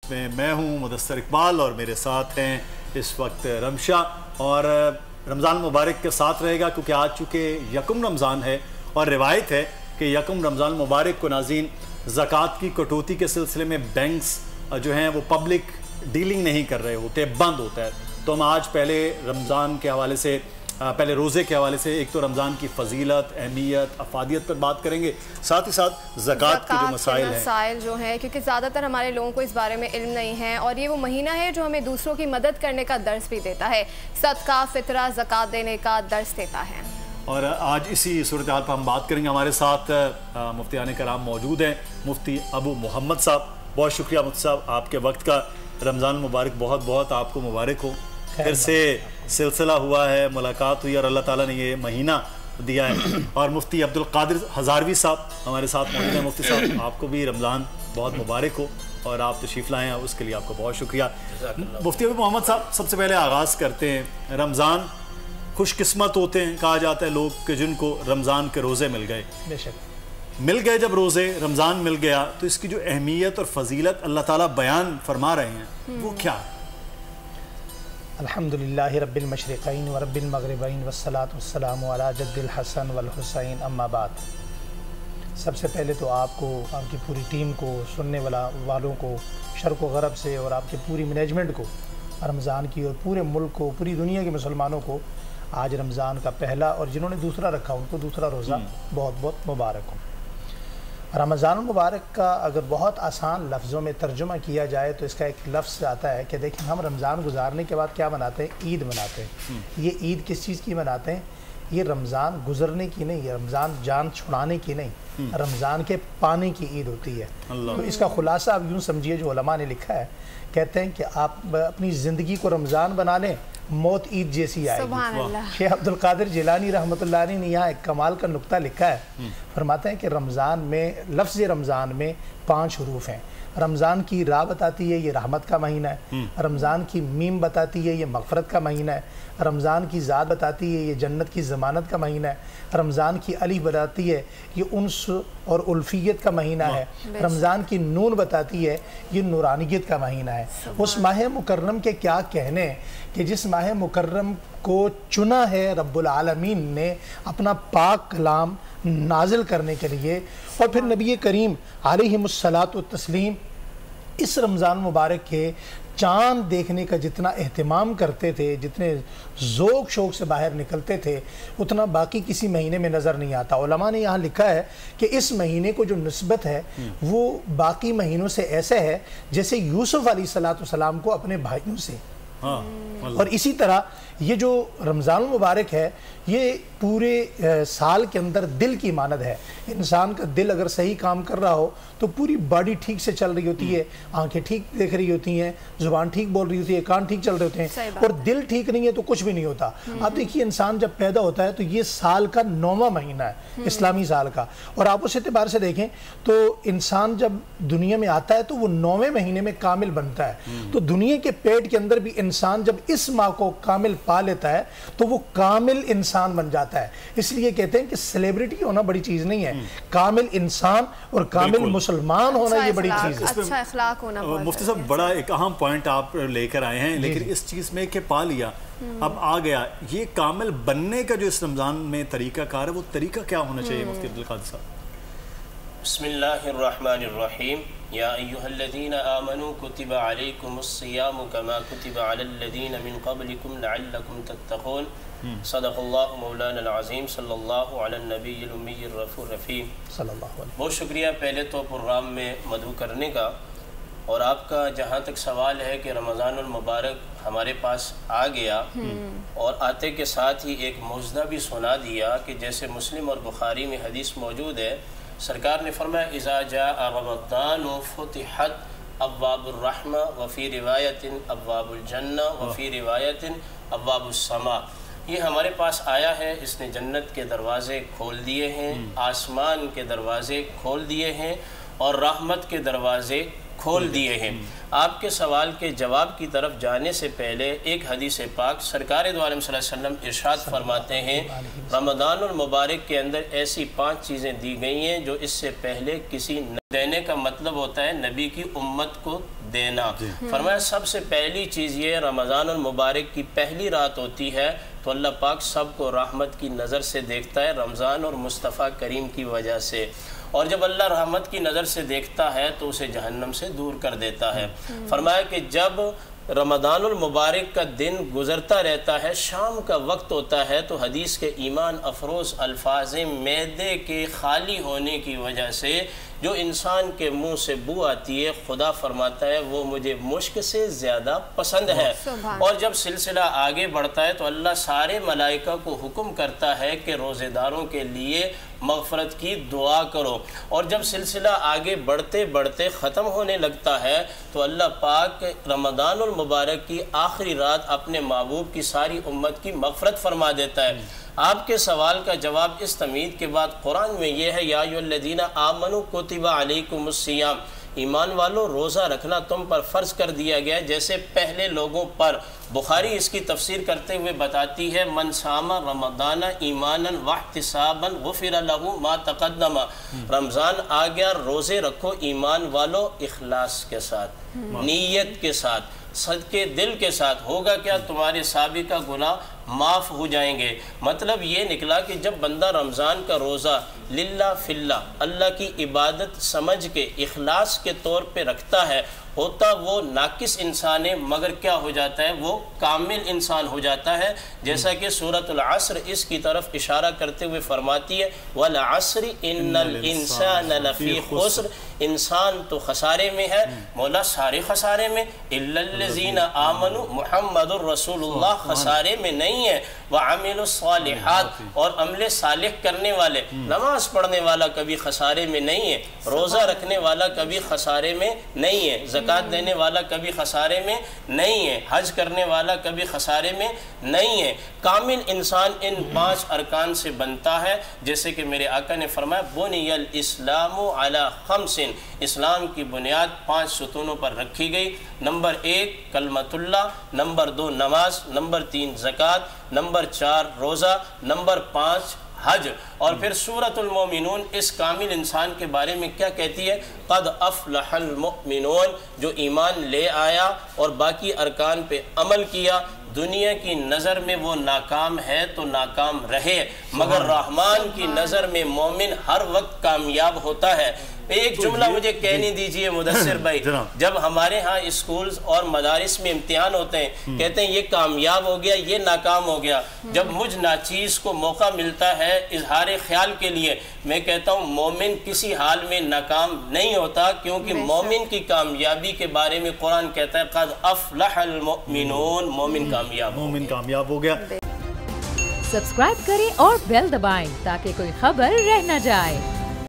میں ہوں مدثر اقبال اور میرے ساتھ ہیں اس وقت رمشا، اور رمضان مبارک کے ساتھ رہے گا کیونکہ آج چونکہ یکم رمضان ہے اور روایت ہے کہ یکم رمضان مبارک کو ناظرین زکوٰۃ کی کٹوتی کے سلسلے میں بینکس جو ہیں وہ پبلک ڈیلنگ نہیں کر رہے ہوتے، بند ہوتا ہے۔ تو ہم آج پہلے رمضان کے حوالے سے پہلے روزے کے حوالے سے ایک تو رمضان کی فضیلت، اہمیت، افادیت پر بات کریں گے، ساتھ ہی ساتھ زکوٰۃ کے جو مسائل جو ہیں کیونکہ زیادہ تر ہمارے لوگوں کو اس بارے میں علم نہیں ہے، اور یہ وہ مہینہ ہے جو ہمیں دوسروں کی مدد کرنے کا درس بھی دیتا ہے، صدقہ فطرہ زکوٰۃ دینے کا درس دیتا ہے۔ اور آج اسی صورتحال پر ہم بات کریں گے۔ ہمارے ساتھ مفتیان کرام موجود ہیں، مفتی ابو محمد صاحب، بہت شکریہ مفتی صاحب آپ کے وقت کا، رمضان مبارک بہت بہت آپ کو مبارک ہو، پھر سے سلسلہ ہوا ہے، ملاقات ہوئی اور اللہ تعالیٰ نے یہ مہینہ دیا ہے۔ اور مفتی عبدالقادر ہزاروی صاحب ہمارے ساتھ موجود ہیں۔ مفتی صاحب آپ کو بھی رمضان بہت مبارک ہو اور آپ تشریف لائے ہیں، اس کے لیے آپ کو بہت شکریہ۔ مفتی ابو محمد صاحب سب سے پہلے آغاز کرتے ہیں، رمضان خوش قسمت ہوتے ہیں کہا جاتا ہے لوگ کہ جن کو رمضان کے روزے مل گئے، مل گئے جب روزے، رمضان مل گیا تو اس کی جو اہمیت اور فضیلت اللہ تعالیٰ بیان فرما رہے ہیں وہ کیا ہے؟ الحمدللہ رب المشرقین و رب المغربین والصلاة والسلام علی جد الحسن والحسین، اما بعد۔ سب سے پہلے تو آپ کو، آپ کی پوری ٹیم کو، سننے والوں کو شرق و غرب سے، اور آپ کی پوری مینجمنٹ کو رمضان کی، اور پورے ملک کو، پوری دنیا کے مسلمانوں کو آج رمضان کا پہلا، اور جنہوں نے دوسرا رکھا ان کو دوسرا روزہ بہت بہت مبارک ہوں۔ رمضان المبارک کا اگر بہت آسان لفظوں میں ترجمہ کیا جائے تو اس کا ایک لفظ آتا ہے کہ دیکھیں ہم رمضان گزارنے کے بعد کیا مناتے ہیں؟ عید مناتے ہیں۔ یہ عید کس چیز کی مناتے ہیں؟ یہ رمضان گزرنے کی نہیں، یہ رمضان جان چھڑانے کی نہیں، رمضان کے پانے کی عید ہوتی ہے۔ تو اس کا خلاصہ آپ یوں سمجھیے، جو علماء نے لکھا ہے، کہتے ہیں کہ آپ اپنی زندگی کو رمضان بنا لیں، موت عید جیسی آئے گی۔ شیخ عبدالقادر جیلانی رحمۃ اللہ علیہ نے یہاں ایک کمال کا نکتہ لکھا ہے، فرماتے ہیں کہ رمضان میں، لفظ رمضان میں 5 حروف ہیں۔ رمضان کی را بتاتی ہے یہ رحمت کا مہینہ ہے، رمضان کی میم بتاتی ہے یہ مغفرت کا مہینہ ہے، رمضان کی ذات بتاتی ہے یہ جنت کی ضمانت کا مہینہ ہے، رمضان کی الف بتاتی ہے یہ انس اور الفیت کا مہینہ ہے، رمضان کی نون بتاتی ہے یہ نورانیت کا مہینہ ہے۔ اس ماہ مکرم کے کیا کہنے کہ جس ماہ مکرم کو چنا ہے رب العالمین نے اپنا پاک کلام نازل کرنے کے لیے، اور پھر نبی کریم علیہ الصلاۃ والتسلیم اس رمضان مبارک کے چاند دیکھنے کا جتنا اہتمام کرتے تھے، جتنے ذوق شوق سے باہر نکلتے تھے، اتنا باقی کسی مہینے میں نظر نہیں آتا۔ علماء نے یہاں لکھا ہے کہ اس مہینے کو جو نسبت ہے وہ باقی مہینوں سے ایسے ہے جیسے یوسف علیہ السلام کو اپنے بھائیوں سے۔ اور اسی طرح یہ جو رمضان المبارک ہے یہ پورے سال کے اندر دل کی مانند ہے۔ انسان کا دل اگر صحیح کام کر رہا ہو تو پوری باڈی ٹھیک سے چل رہی ہوتی ہے، آنکھیں ٹھیک دیکھ رہی ہوتی ہیں، زبان ٹھیک بول رہی ہوتی ہے، کان ٹھیک چل رہے ہوتے ہیں، اور دل ٹھیک نہیں ہے تو کچھ بھی نہیں ہوتا۔ آپ دیکھیے انسان جب پیدا ہوتا ہے تو یہ سال کا 9واں مہینہ ہے، اسلامی سال کا، اور آپ اس اعتبار سے دیکھیں تو انسان جب دنیا میں آتا ہے تو وہ 9ویں مہینے میں کامل بنتا ہے۔ تو دنیا کے پیٹ کے اندر بھی انسان جب اس ماہ کو کامل پا لیتا ہے تو وہ کامل انسان بن جاتا ہے۔ اس لیے کہتے ہیں کہ سیلیبریٹی ہونا بڑی چیز نہیں ہے، کامل انسان اور کامل مسلمان ہونا یہ بڑی چیز ہے، اچھا اخلاق ہونا۔ مفتی صاحب بڑا ایک اہم پوائنٹ آپ لے کر آئے ہیں، لیکن اس چیز میں کہ پا لیا اب آ گیا، یہ کامل بننے کا جو اس رمضان میں طریقہ کار ہے وہ طریقہ کیا ہونا چاہیے مفتی عبدالقادر صاحب؟ بسم اللہ الرحمن الرحیم، یا ایہا الذین آمنوا کتب علیکم الصیام کما کتب علی الذین من قبلکم لعلکم تتقون، صدق اللہ مولانا العظیم، صلی اللہ علی النبی الامی الرؤوف الرحیم۔ بہت شکریہ پہلے تو پروگرام میں مدعو کرنے کا، اور آپ کا جہاں تک سوال ہے کہ رمضان المبارک ہمارے پاس آ گیا، اور آتے کے ساتھ ہی ایک معجزہ بھی سنا دیا کہ جیسے مسلم اور بخاری میں حدیث موجود ہے، سرکار نے فرمایا اذا جاء رمضان فتحت ابواب الرحمہ وفی روایت ابواب الجنہ وفی روایت ابواب السماء۔ یہ ہمارے پاس آیا ہے، اس نے جنت کے دروازے کھول دیے ہیں، آسمان کے دروازے کھول دیے ہیں، اور رحمت کے دروازے کھول دیے ہیں۔ آپ کے سوال کے جواب کی طرف جانے سے پہلے ایک حدیث پاک سرکار دو عالم صلی اللہ علیہ وسلم ارشاد فرماتے ہیں رمضان المبارک کے اندر ایسی 5 چیزیں دی گئی ہیں جو اس سے پہلے کسی دینے کا مطلب ہوتا ہے نبی کی امت کو دینا۔ فرمایا سب سے پہلی چیز یہ رمضان المبارک کی پہلی رات ہوتی ہے تو اللہ پاک سب کو رحمت کی نظر سے دیکھتا ہے رمضان اور مصطفیٰ کریم کی وجہ سے، اور جب اللہ رحمت کی نظر سے دیکھتا ہے تو اسے جہنم سے دور کر دیتا ہے۔ فرمایا کہ جب رمضان المبارک کا دن گزرتا رہتا ہے، شام کا وقت ہوتا ہے، تو حدیث کے ایمان افروز الفاظ معدے کے خالی ہونے کی وجہ سے جو انسان کے منہ سے بو آتی ہے، خدا فرماتا ہے وہ مجھے مشک سے زیادہ پسند ہے۔ اور جب سلسلہ آگے بڑھتا ہے تو اللہ سارے ملائکہ کو حکم کرتا ہے کہ روزے داروں کے لیے مغفرت کی دعا کرو، اور جب سلسلہ آگے بڑھتے بڑھتے ختم ہونے لگتا ہے تو اللہ پاک رمضان المبارک کی آخری رات اپنے محبوب کی ساری امت کی مغفرت فرما دیتا ہے۔ آپ کے سوال کا جواب اس تمہید کے بعد قرآن میں یہ ہے یا ایھا الذین آمنوا کتب علیکم الصیام، ایمان والو روزہ رکھنا تم پر فرض کر دیا گیا جیسے پہلے لوگوں پر۔ بخاری اس کی تفسیر کرتے ہوئے بتاتی ہے من صام رمضان ایمانا واحتسابا غفر له ما تقدم، رمضان آ گیا روزے رکھو ایمان والو اخلاص کے ساتھ، نیت کے ساتھ، صدقے دل کے ساتھ، ہوگا کیا تمہارے سابقہ گناہ معاف ہو جائیں گے۔ مطلب یہ نکلا کہ جب بندہ رمضان کا روزہ للہ فی اللہ اللہ کی عبادت سمجھ کے اخلاص کے طور پہ رکھتا ہے، ہوتا وہ ناقص انسان ہے مگر کیا ہو جاتا ہے وہ کامل انسان ہو جاتا ہے، جیسا کہ سورۃ العصر اس کی طرف اشارہ کرتے ہوئے فرماتی ہے وَالْعَصْرِ إِنَّ الْإِنسَانَ لَفِي خُسْرٍ، انسان تو خسارے میں ہے، مولا سارے خسارے میں، إِلَّا الَّذِينَ آمَنُوا محمد الرسول اللہ خسارے میں نہیں ہے، وَعَمِلُوا الصَّالِحَاتِ اور عمل صالح کرنے والے، نماز پڑھنے والا کبھی خسارے میں نہیں ہے، روزہ رکھنے والا کبھی خسارے میں نہیں ہے، زکوٰۃ دینے والا کبھی خسارے میں نہیں ہے، حج کرنے والا کبھی خسارے میں نہیں ہے۔ کامل انسان ان 5 ارکان سے بنتا ہے، جیسے کہ میرے آقا نے فرمایا بنی الاسلام علی 5، اسلام کی بنیاد 5 ستونوں پر رکھی گئی۔ نمبر 1 کلمۃ اللہ، نمبر 2 نماز، نمبر 3 زکوٰۃ، نمبر 4 روزہ، نمبر 5 حج۔ اور پھر سورۃ المومنون اس کامل انسان کے بارے میں کیا کہتی ہے؟ قد افلح المؤمنون، جو ایمان لے آیا اور باقی ارکان پہ عمل کیا، دنیا کی نظر میں وہ ناکام ہے تو ناکام رہے، مگر رحمان کی نظر میں مومن ہر وقت کامیاب ہوتا ہے۔ ایک جملہ مجھے کہنے دیجئے مدثر بھائی، جب ہمارے ہاں اسکولز اور مدارس میں امتحان ہوتے ہیں، کہتے ہیں یہ کامیاب ہو گیا یہ ناکام ہو گیا، جب مجھ ناچیز کو موقع ملتا ہے اظہار خیال کے لیے، میں کہتا ہوں مومن کسی حال میں ناکام نہیں ہوتا، کیونکہ مومن کی کامیابی کے بارے میں قرآن کہتا ہے قد افلح المؤمنون، مومن کامیاب ہو گیا۔ سبسکرائب کریں اور بیل دبائیں تاکہ کوئی خبر رہ نہ جائے۔